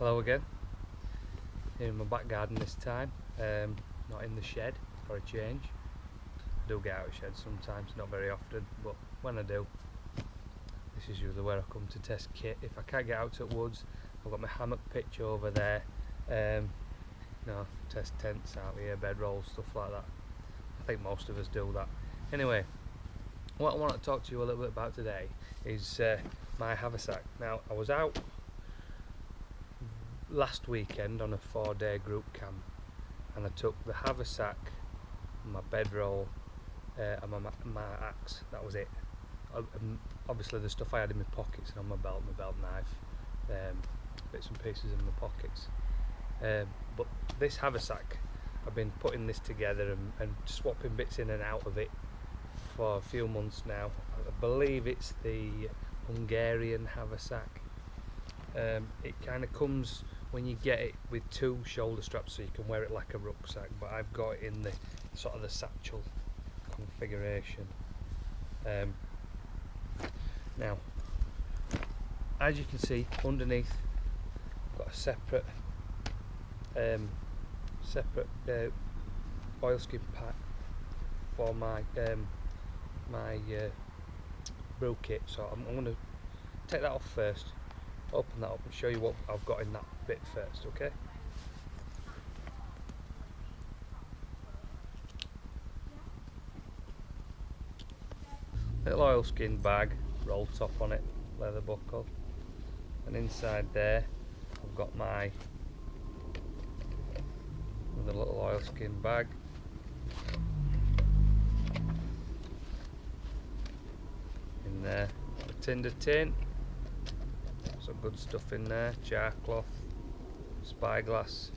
Hello again, here in my back garden this time, not in the shed for a change. I do get out of the shed sometimes, not very often, but when I do, this is usually where I come to test kit. If I can't get out to the woods, I've got my hammock pitch over there, test tents out here, bedrolls, stuff like that. I think most of us do that. Anyway, what I want to talk to you a little bit about today is my haversack. Now, I was out last weekend on a 4-day group camp, and I took the haversack, my bedroll, and my axe. That was it. Obviously the stuff I had in my pockets and on my belt knife, bits and pieces in my pockets. But this haversack, I've been putting this together and swapping bits in and out of it for a few months now. I believe it's the Hungarian haversack. It kind of comes when you get it with 2 shoulder straps, so you can wear it like a rucksack, but I've got it in the sort of the satchel configuration. Now, as you can see underneath, I've got a separate oilskin pack for my brew kit. So I'm going to take that off first, open that up and show you what I've got in that bit first, okay? Little oilskin bag, roll top on it, leather buckle, and inside there I've got my another little oilskin bag. In there, a tinder tin, some good stuff in there, jar cloth, spyglass,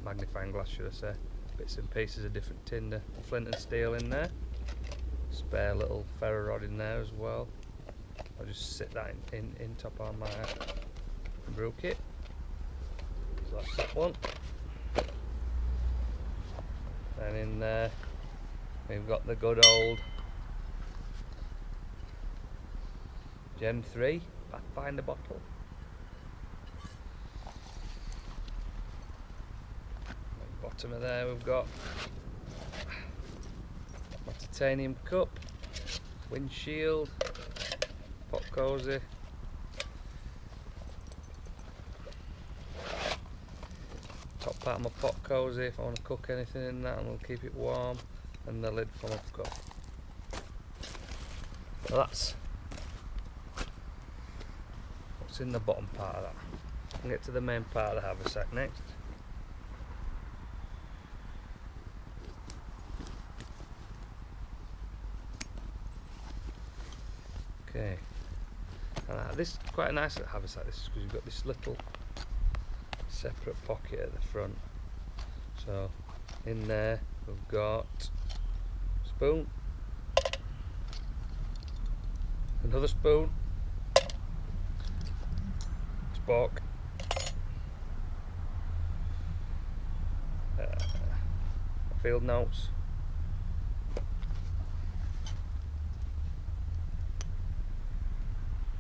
magnifying glass should I say, bits and pieces of different tinder, flint and steel in there, spare little ferro rod in there as well. I'll just sit that in top on my brew kit. So that's that one. Then in there we've got the good old Gen 3 Pathfinder bottle. At the bottom of there we've got my titanium cup, windshield, pot cosy, top part of my pot cosy if I want to cook anything in that and we'll keep it warm, and the lid for my cup. So that's what's in the bottom part of that. I'll get to the main part of the haversack next. Okay, this is quite a nice little haversack, this is because you've got this little separate pocket at the front. So in there we've got a spoon, another spoon, spork, field notes,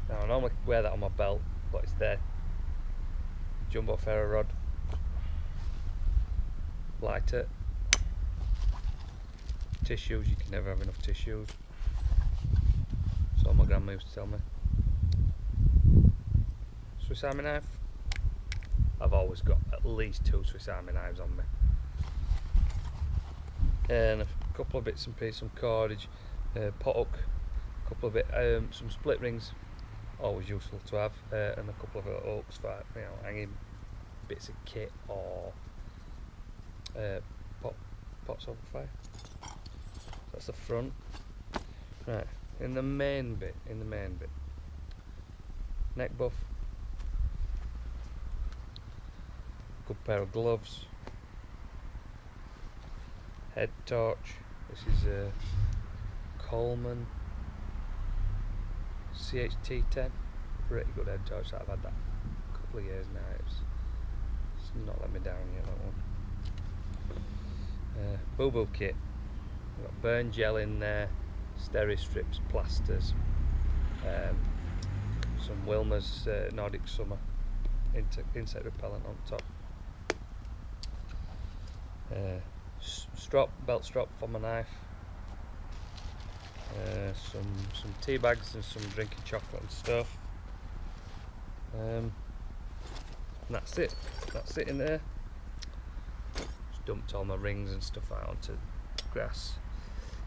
now I normally wear that on my belt, but it's there, jumbo ferro rod, lighter, tissues, you can never have enough tissues, so my grandma used to tell me. Swiss Army knife, I've always got at least 2 Swiss Army knives on me, and a couple of bits and pieces, some cordage, pot hook, a couple of some split rings, always useful to have, and a couple of hooks for hanging bits of kit or pots over fire. So that's the front. Right, in the main bit, neck buff, good pair of gloves, head torch. This is a Coleman CHT10, pretty good head torch. I've had that a couple of years now. It's not let me down yet, that one. Boo-boo kit, we've got burn gel in there, steri strips, plasters, some Wilmer's Nordic Summer, insect repellent on top. Belt strap for my knife. Some tea bags and some drinking chocolate and stuff. And that's it. That's it in there. Just dumped all my rings and stuff out onto grass.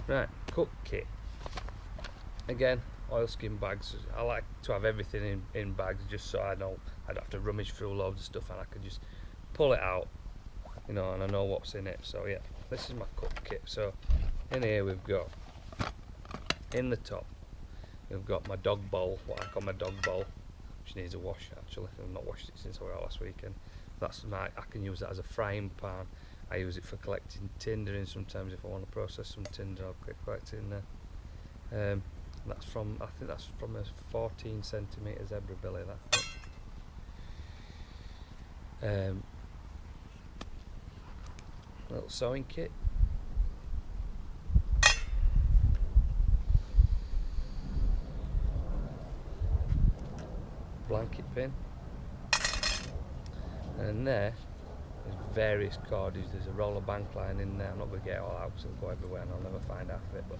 Right, cook kit. Again, oilskin bags. I like to have everything in bags just so I know I don't have to rummage through loads of stuff and I can just pull it out, you know, and I know what's in it. So yeah, this is my cook kit. So in here we've got, in the top, we've got my dog bowl, what I call my dog bowl, which needs a wash actually. I've not washed it since I was out last weekend. That's I can use that as a frying pan. I use it for collecting tinder in sometimes if I want to process some tinder. I'll collect it in there. That's from, I think that's from a 14 centimetre zebra billy. That. Little sewing kit. Blanket pin. And there there's various cordage. There's a roller bank line in there. I'm not going to get it all out because it'll go everywhere and I'll never find half of it, but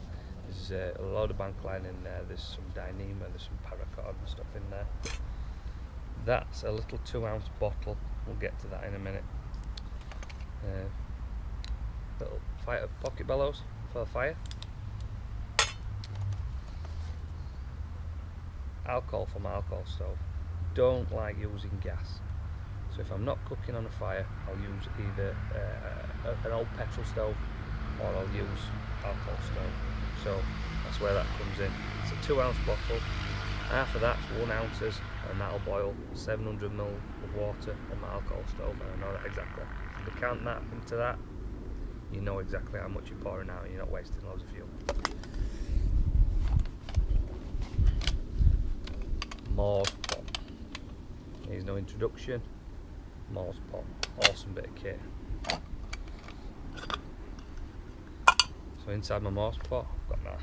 there's a load of bank line in there. There's some Dyneema, there's some paracord and stuff in there. That's a little 2-ounce bottle. We'll get to that in a minute. Little fire pocket bellows for the fire. Alcohol for my alcohol stove. Don't like using gas. So if I'm not cooking on a fire, I'll use either an old petrol stove or I'll use alcohol stove. So that's where that comes in. It's a 2-ounce bottle. Half of that's 1 ounces, and that'll boil 700 ml of water on my alcohol stove, and I know that exactly. If you count that into that, you know exactly how much you're pouring out and you're not wasting loads of fuel. Moore's pot. Needs no introduction. Moore's pot. Awesome bit of kit. So inside my Moore's pot, I've got my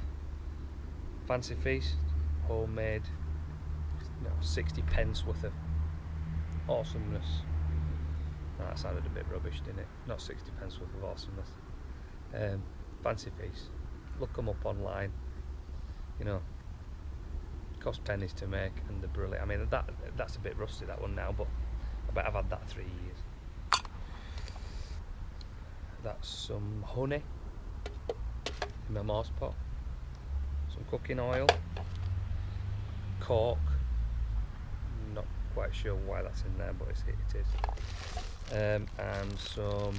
Fancy Feast, homemade, 60 pence worth of awesomeness. That sounded a bit rubbish, didn't it? Not 60 pence worth of awesomeness. Fancy Feast. Look them up online. You know, cost pennies to make, and they're brilliant. I mean, that's a bit rusty, that one now, but I bet I've had that 3 years. That's some honey in my Moore's pot. Some cooking oil. Cork. Not quite sure why that's in there, but it is. And some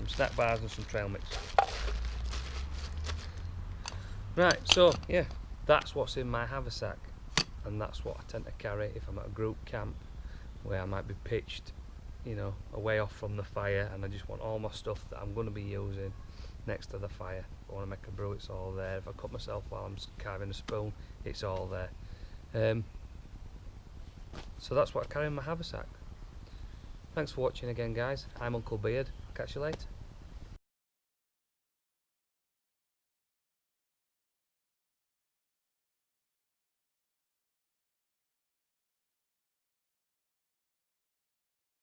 snack bars and some trail mix. Right, so yeah, that's what's in my haversack, and that's what I tend to carry if I'm at a group camp where I might be pitched, you know, away off from the fire, and I just want all my stuff that I'm going to be using next to the fire. If I want to make a brew, it's all there. If I cut myself while I'm carving a spoon, it's all there. So that's what I carry in my haversack. Thanks for watching again, guys. I'm Uncle Beard. Catch you later.